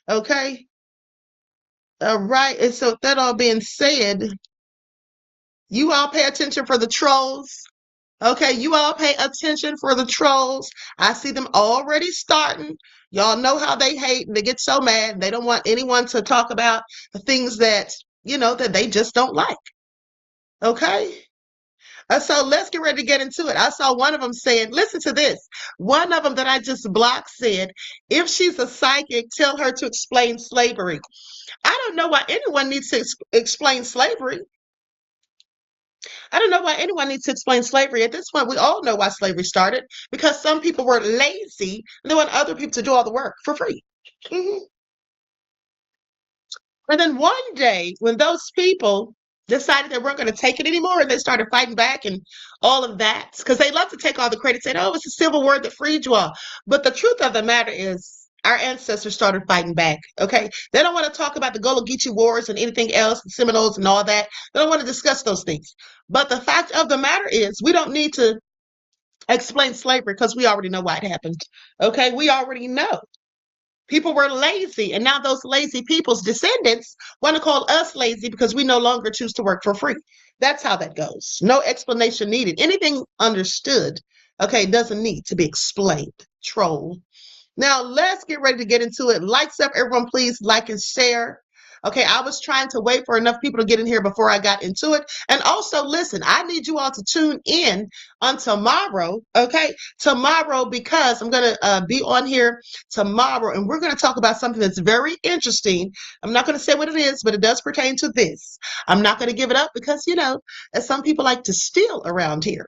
Okay. All right. And so, with that all being said, you all pay attention for the trolls. Okay, you all pay attention for the trolls. I see them already starting. Y'all know how they hate and they get so mad. They don't want anyone to talk about the things that, that they just don't like. Okay? So let's get ready to get into it. I saw one of them saying, listen to this. One of them that I just blocked said, if she's a psychic, tell her to explain slavery. I don't know why anyone needs to explain slavery. I don't know why anyone needs to explain slavery. At this point, we all know why slavery started because some people were lazy and they want other people to do all the work for free. Mhm. And then one day, when those people decided they weren't going to take it anymore and they started fighting back and all of that, because they love to take all the credit, saying, oh, it's the Civil War that freed you all. But the truth of the matter is, our ancestors started fighting back. Okay. They don't want to talk about the Gullah Geechee Wars and anything else, the Seminoles and all that. They don't want to discuss those things. But the fact of the matter is, we don't need to explain slavery because we already know why it happened. Okay. We already know. People were lazy, and now those lazy people's descendants want to call us lazy because we no longer choose to work for free. That's how that goes. No explanation needed. Anything understood, okay, doesn't need to be explained. Troll. Now, let's get ready to get into it. Lights up, everyone, please like and share. Okay, I was trying to wait for enough people to get in here before I got into it. And also, listen, I need you all to tune in on tomorrow, okay? Tomorrow, because I'm going to be on here tomorrow, and we're going to talk about something that's very interesting. I'm not going to say what it is, but it does pertain to this. I'm not going to give it up because, as some people like to steal around here.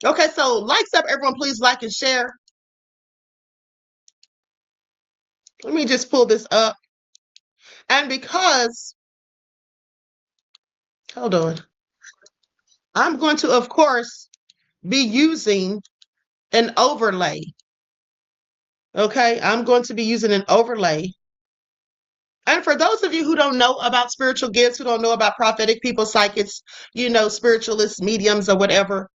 Okay, so lights up, everyone, please like and share. Let me just pull this up. And because, hold on, I'm going to, of course, be using an overlay. Okay, I'm going to be using an overlay. And for those of you who don't know about spiritual gifts, who don't know about prophetic people, psychics, spiritualists, mediums, or whatever,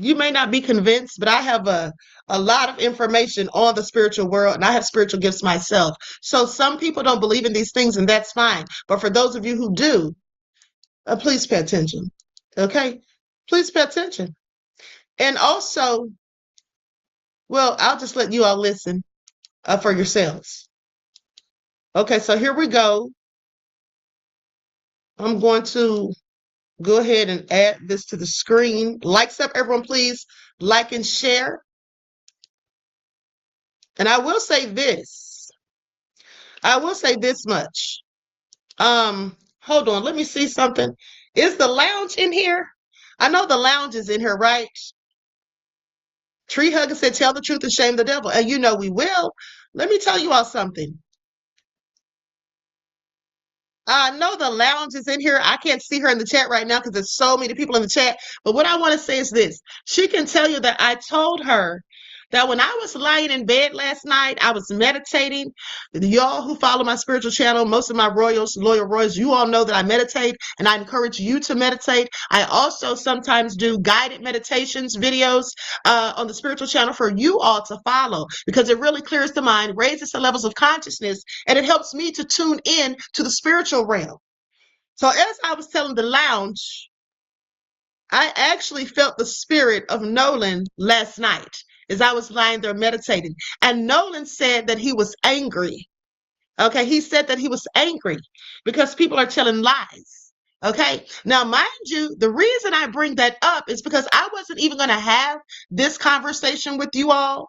you may not be convinced, but I have a lot of information on the spiritual world, and I have spiritual gifts myself. So some people don't believe in these things, and that's fine. But for those of you who do, please pay attention. Okay? Please pay attention. And also, well, I'll just let you all listen for yourselves. Okay, so here we go. I'm going to go ahead and add this to the screen. Lights up, everyone, please. Like and share. And I will say this. I will say this much. Hold on. Let me see something. Is the lounge in here? I know the lounge is in here, right? Tree Hugger said, tell the truth and shame the devil. And you know we will. Let me tell you all something. I know the lounge is in here. I can't see her in the chat right now because there's so many people in the chat. But what I want to say is this. She can tell you that I told her that when I was lying in bed last night, I was meditating. Y'all who follow my spiritual channel, most of my loyal royals, you all know that I meditate, and I encourage you to meditate. I also sometimes do guided meditations videos on the spiritual channel for you all to follow because it really clears the mind, raises the levels of consciousness, and it helps me to tune in to the spiritual realm. So as I was telling the lounge, I actually felt the spirit of Nolan last night as I was lying there meditating. And Nolan said that he was angry. Okay, he said that he was angry because people are telling lies. Okay, now mind you, the reason I bring that up is because I wasn't even going to have this conversation with you all.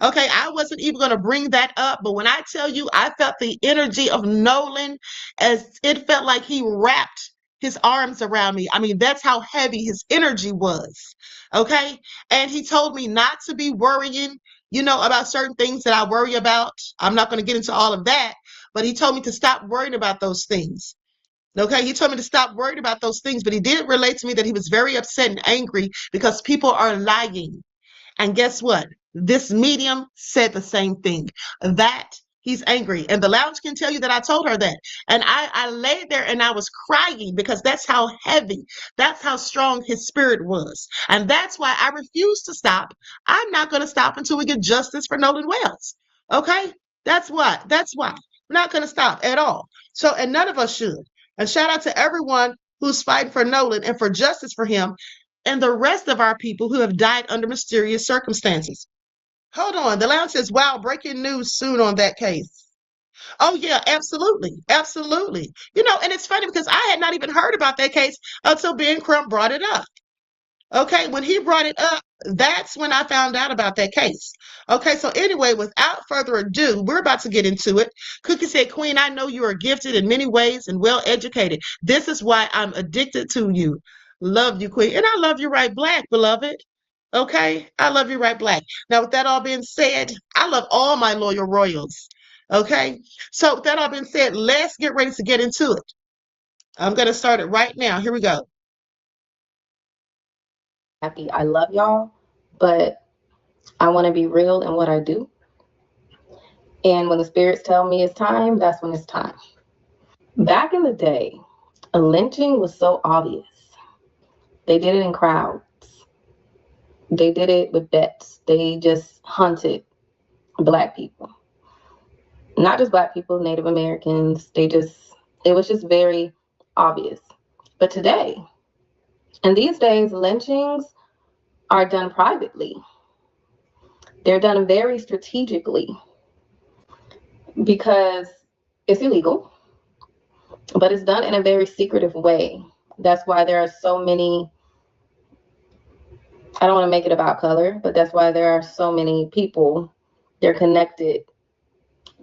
Okay, I wasn't even going to bring that up, but when I tell you I felt the energy of Nolan as it felt like he wrapped his arms around me. I mean, that's how heavy his energy was. Okay, and he told me not to be worrying, about certain things that I worry about. I'm not going to get into all of that, but he told me to stop worrying about those things. Okay, he told me to stop worrying about those things, but he did relate to me that he was very upset and angry because people are lying. And guess what? This medium said the same thing, that he's angry. And the lounge can tell you that I told her that. And I laid there and I was crying because that's how heavy, that's how strong his spirit was. And that's why I refuse to stop. I'm not going to stop until we get justice for Nolan Wells. Okay? That's why. That's why. We're not going to stop at all. So, and none of us should. And shout out to everyone who's fighting for Nolan and for justice for him and the rest of our people who have died under mysterious circumstances. Hold on. The lounge says, wow, breaking news soon on that case. Oh, yeah, absolutely. Absolutely. And it's funny because I had not even heard about that case until Ben Crump brought it up. Okay, when he brought it up, that's when I found out about that case. Okay, so anyway, without further ado, we're about to get into it. Cookie said, Queen, I know you are gifted in many ways and well educated. This is why I'm addicted to you. Love you, Queen. And I love you right black, beloved. Okay, I love you right black. Now, with that all being said, I love all my loyal royals. Okay, so with that all being said, let's get ready to get into it. I'm going to start it right now. Here we go. Happy. I love y'all, but I want to be real in what I do. And when the spirits tell me it's time, that's when it's time. Back in the day, a lynching was so obvious. They did it in crowds. They did it with bets. They just hunted black people. Not just black people, Native Americans. It was just very obvious. But today, and these days, lynchings are done privately. They're done very strategically because it's illegal, but it's done in a very secretive way. That's why there are so many. I don't want to make it about color, but that's why there are so many people. They're connected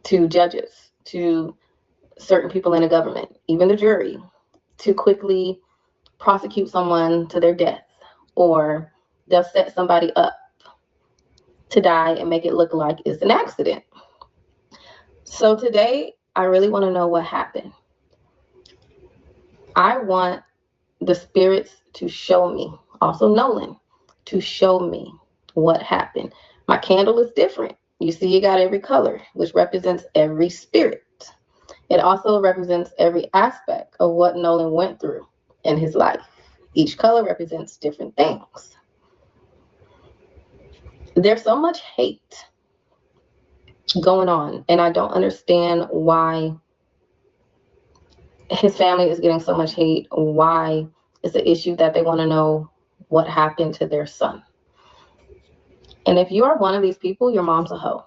to judges, to certain people in the government, even the jury, to quickly prosecute someone to their death, or they'll set somebody up to die and make it look like it's an accident. So today, I really want to know what happened. I want the spirits to show me, also Nolan, to show me what happened. My candle is different. You see, it got every color, which represents every spirit. It also represents every aspect of what Nolan went through in his life. Each color represents different things. There's so much hate going on, and I don't understand why his family is getting so much hate, why it's an issue that they want to know what happened to their son. And if you are one of these people, your mom's a hoe.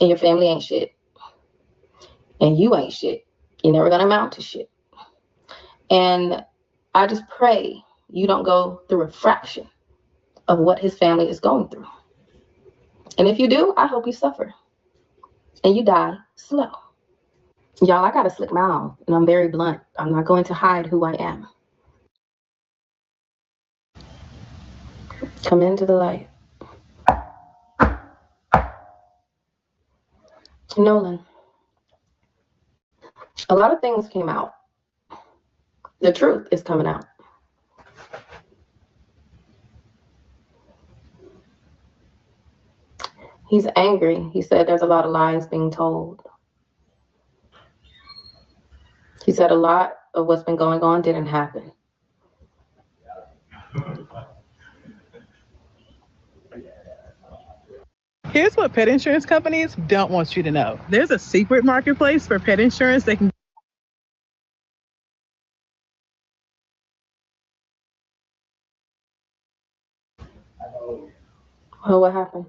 And your family ain't shit. And you ain't shit. You're never going to amount to shit. And I just pray you don't go through a fraction of what his family is going through. And if you do, I hope you suffer. And you die slow. Y'all, I got a slick mouth and I'm very blunt. I'm not going to hide who I am. Come into the light. Nolan, a lot of things came out. The truth is coming out. He's angry. He said there's a lot of lies being told. He said a lot of what's been going on didn't happen. Here's what pet insurance companies don't want you to know. There's a secret marketplace for pet insurance that can. Oh, what happened?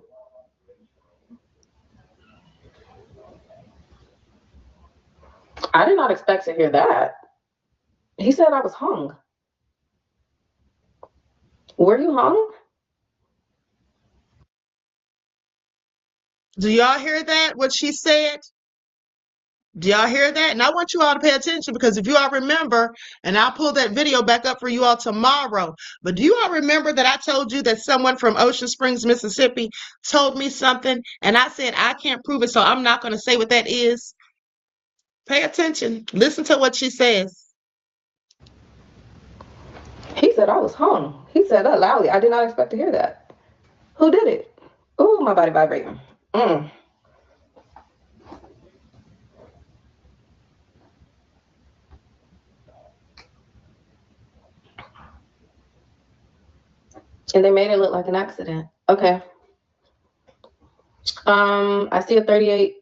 I did not expect to hear that. He said I was hung. Were you hung? Do y'all hear that? What she said? Do y'all hear that? And I want you all to pay attention because if you all remember, and I'll pull that video back up for you all tomorrow, but do you all remember that I told you that someone from Ocean Springs, Mississippi told me something and I said I can't prove it, so I'm not going to say what that is? Pay attention. Listen to what she says. He said I was hung. He said that loudly. I did not expect to hear that. Who did it? Oh, my body vibrating. Mm. And they made it look like an accident. Okay. I see a 38.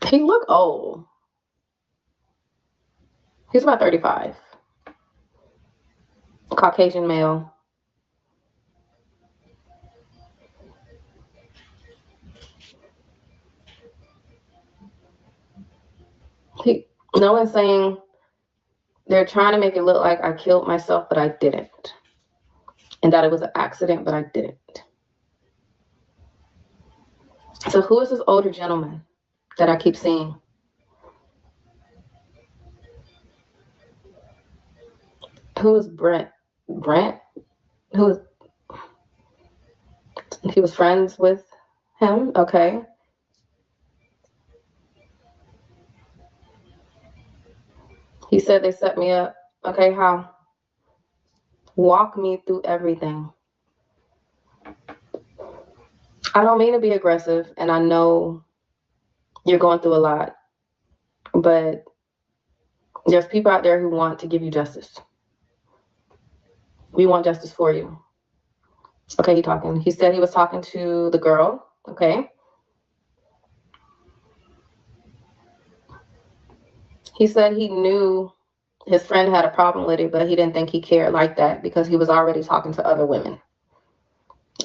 He look old. He's about 35. Caucasian male. Nolan's saying they're trying to make it look like I killed myself, but I didn't. And that it was an accident, but I didn't. So who is this older gentleman that I keep seeing? Who is Brent? Brent? Who is, he was friends with him? Okay. He said they set me up. Okay, how? Walk me through everything. I don't mean to be aggressive, and I know you're going through a lot, but there's people out there who want to give you justice. We want justice for you. Okay, he said he was talking to the girl. Okay. He said he knew his friend had a problem with it, but he didn't think he cared like that because he was already talking to other women.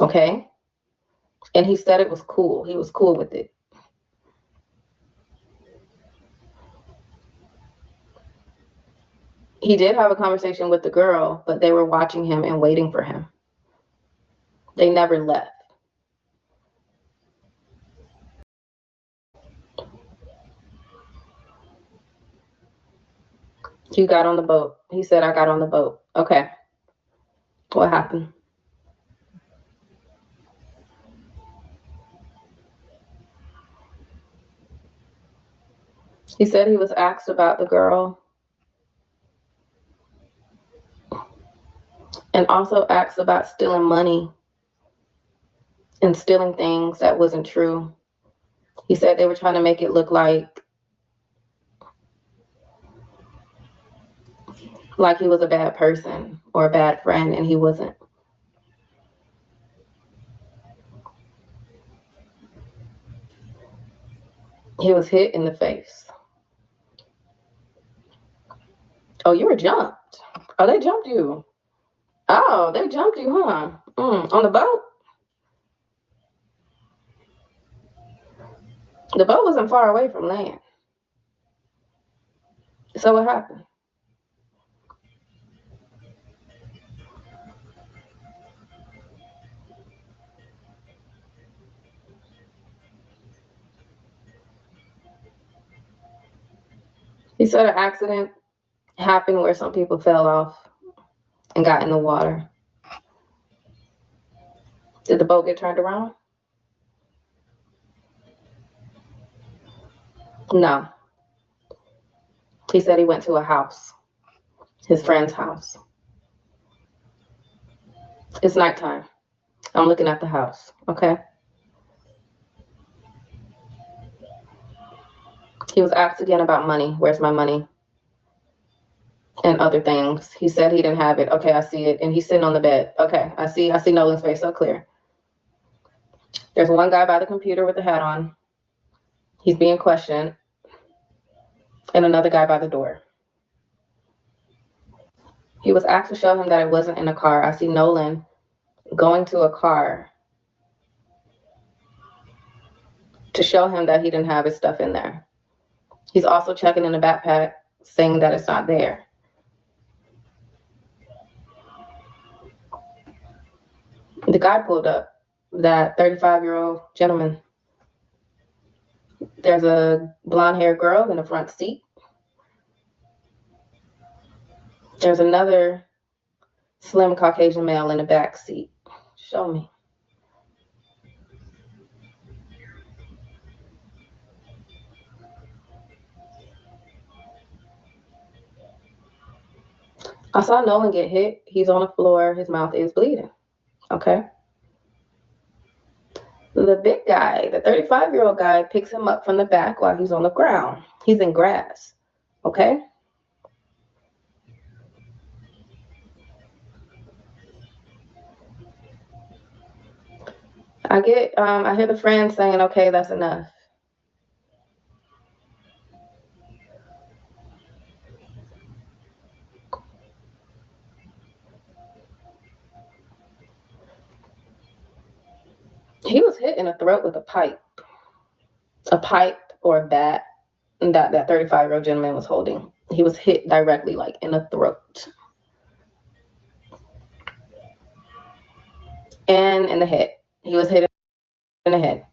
Okay. And he said it was cool. He was cool with it. He did have a conversation with the girl, but they were watching him and waiting for him. They never left. You got on the boat. He said, I got on the boat. Okay. What happened? He said he was asked about the girl and also asked about stealing money and stealing things that wasn't true. He said they were trying to make it look like he was a bad person or a bad friend, and he wasn't. He was hit in the face. Oh, you were jumped. Oh, they jumped you. Oh, they jumped you, huh? On the boat? The boat wasn't far away from land. So what happened? He said an accident happened where some people fell off and got in the water. Did the boat get turned around? No. He said he went to a house, his friend's house. It's nighttime. I'm looking at the house, okay? He was asked again about money. Where's my money? And other things. He said he didn't have it. Okay, I see it. And he's sitting on the bed. Okay, I see Nolan's face so clear. There's one guy by the computer with the hat on. He's being questioned. And another guy by the door. He was asked to show him that it wasn't in a car. I see Nolan going to a car to show him that he didn't have his stuff in there. He's also checking in the backpack, saying that it's not there. The guy pulled up, that 35-year-old gentleman. There's a blonde-haired girl in the front seat. There's another slim Caucasian male in the back seat. Show me. I saw Nolan get hit. He's on the floor. His mouth is bleeding. Okay. The big guy, the 35-year-old guy, picks him up from the back while he's on the ground. He's in grass. Okay. I hear the friend saying, okay, that's enough. He was hit in the throat with a pipe or a bat that 35-year-old gentleman was holding. He was hit directly, like in the throat and in the head. He was hit in the head.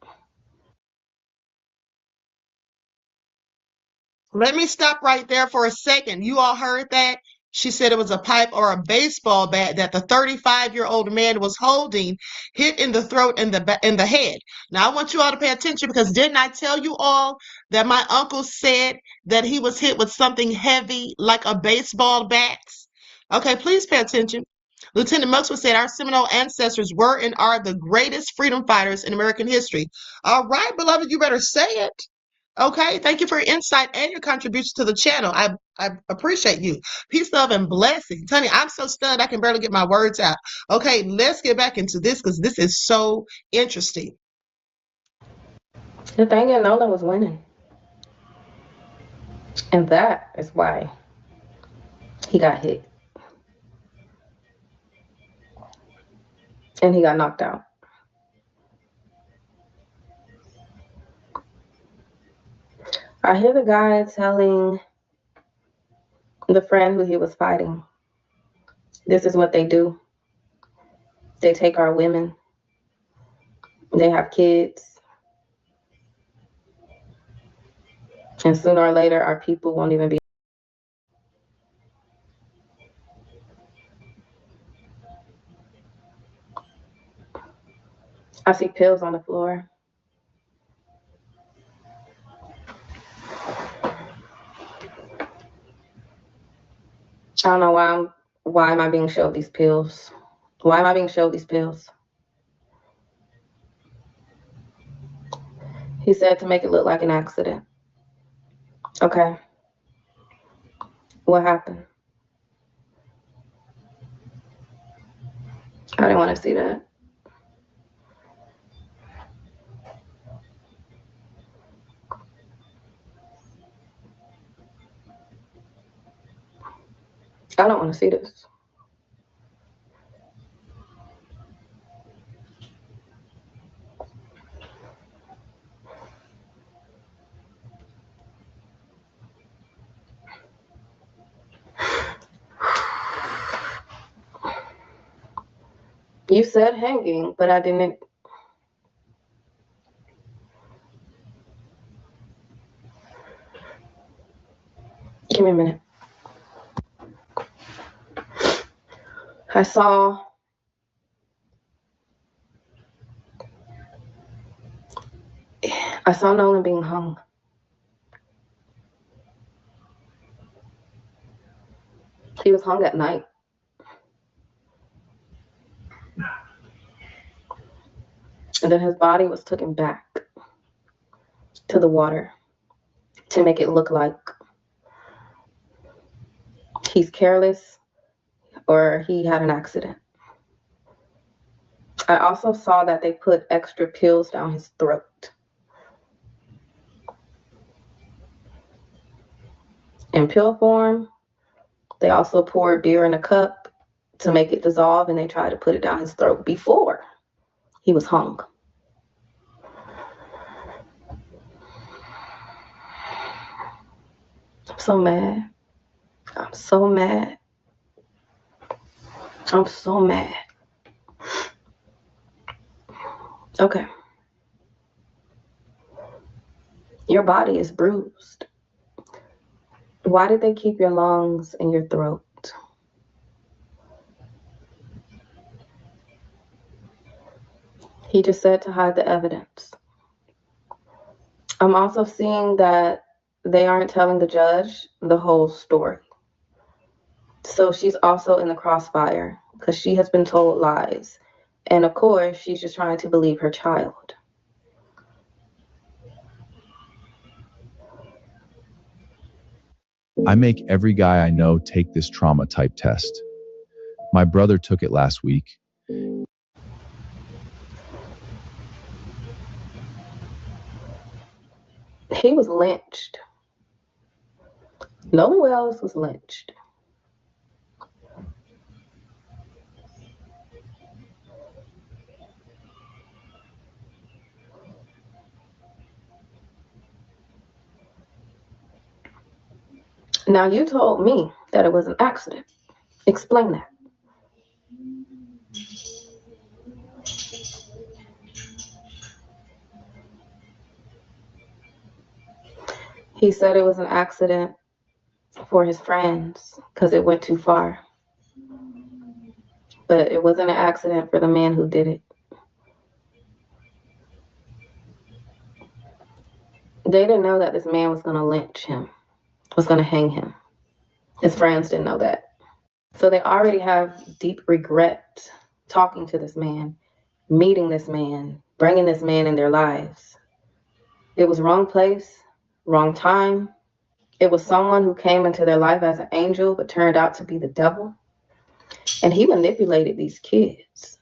Let me stop right there for a second. You all heard that? She said it was a pipe or a baseball bat that the 35-year-old man was holding, hit in the throat and the head. Now I want you all to pay attention because didn't I tell you all that my uncle said that he was hit with something heavy like a baseball bat? Okay, please pay attention. Lieutenant Maxwell said our Seminole ancestors were and are the greatest freedom fighters in American history. All right, beloved, you better say it. Okay, thank you for your insight and your contribution to the channel. I appreciate you. Peace, love, and blessings. Honey, I'm so stunned I can barely get my words out. Okay, let's get back into this because this is so interesting. The thing is, Nolan was winning. And that is why he got hit. And he got knocked out. I hear the guy telling the friend who he was fighting, this is what they do. They take our women. They have kids. And sooner or later, our people won't even be. I see pills on the floor. I don't know why am I being showed these pills? Why am I being showed these pills? He said to make it look like an accident. Okay. What happened? I didn't want to see that. I don't want to see this. You said hanging, but I didn't. Give me a minute. I saw Nolan being hung. He was hung at night. And then his body was taken back to the water to make it look like he's careless or he had an accident. I also saw that they put extra pills down his throat. In pill form, they also poured beer in a cup to make it dissolve, and they tried to put it down his throat before he was hung. I'm so mad. I'm so mad. I'm so mad. Okay. Your body is bruised. Why did they keep your lungs in your throat? He just said to hide the evidence. I'm also seeing that they aren't telling the judge the whole story. So she's also in the crossfire because she has been told lies. And of course, she's just trying to believe her child. I make every guy I know take this trauma type test. My brother took it last week. He was lynched. Nolan Wells was lynched. Now, you told me that it was an accident. Explain that. He said it was an accident for his friends because it went too far. But it wasn't an accident for the man who did it. They didn't know that this man was going to lynch him, was going to hang him. His friends didn't know that. So they already have deep regret talking to this man, meeting this man, bringing this man in their lives. It was wrong place, wrong time. It was someone who came into their life as an angel but turned out to be the devil. And he manipulated these kids,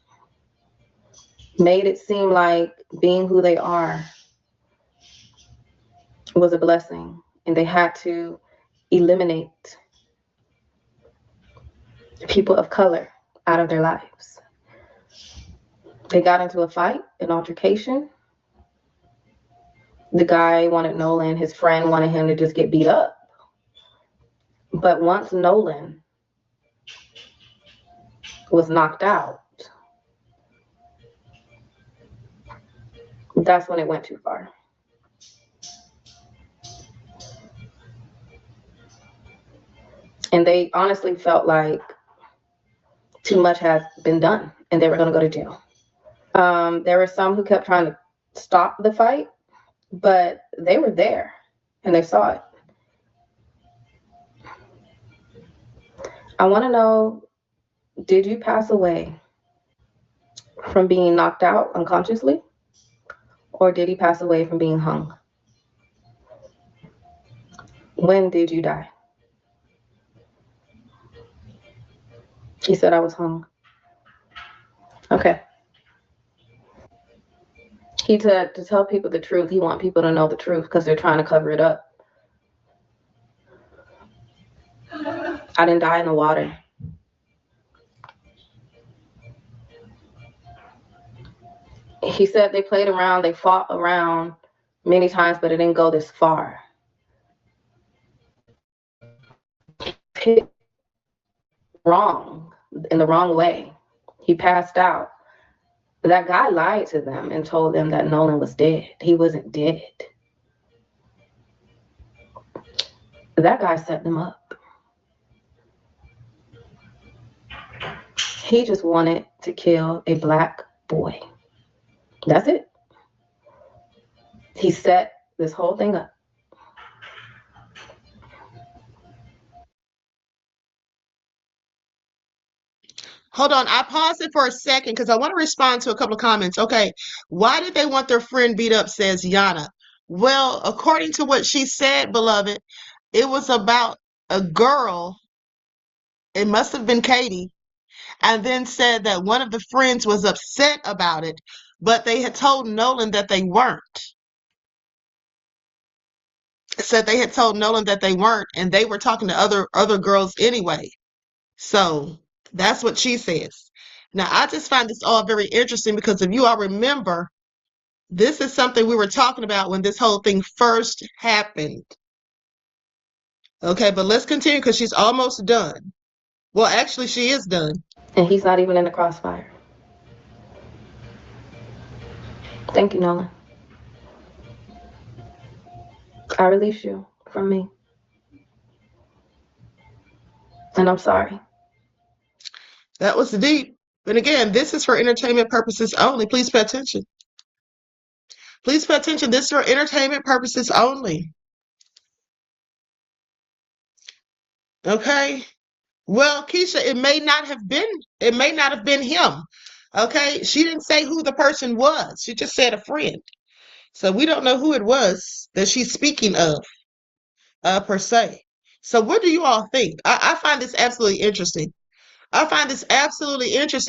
made it seem like being who they are was a blessing, and they had to eliminate people of color out of their lives. They got into a fight, an altercation. The guy wanted Nolan, his friend wanted him to just get beat up. But once Nolan was knocked out, that's when it went too far. And they honestly felt like too much had been done and they were going to go to jail. There were some who kept trying to stop the fight, but they were there and they saw it. I want to know, did you pass away from being knocked out unconsciously? Or did he pass away from being hung? When did you die? He said, I was hung. Okay. He said to tell people the truth. He wants people to know the truth because they're trying to cover it up. I didn't die in the water. He said they played around, they fought around many times, but it didn't go this far. Hit wrong, in the wrong way. He passed out. That guy lied to them and told them that Nolan was dead. He wasn't dead. That guy set them up. He just wanted to kill a black boy. That's it. He set this whole thing up. Hold on, I paused it for a second because I want to respond to a couple of comments. Okay, why did they want their friend beat up, says Yana. Well, according to what she said, beloved, it was about a girl, it must have been Katie, and then said that one of the friends was upset about it, but they had told Nolan that they weren't. Said they had told Nolan that they weren't, and they were talking to other girls anyway. So that's what she says. Now, I just find this all very interesting because if you all remember, this is something we were talking about when this whole thing first happened. Okay, but let's continue because she's almost done. Well, actually, she is done. And he's not even in the crossfire. Thank you, Nolan. I release you from me. And I'm sorry. That was deep. But again, this is for entertainment purposes only. Please pay attention. Please pay attention. This is for entertainment purposes only. Okay? Well, Keisha, it may not have been him. Okay? She didn't say who the person was. She just said a friend. So we don't know who it was that she's speaking of, per se. So what do you all think? I find this absolutely interesting. I find this absolutely interesting.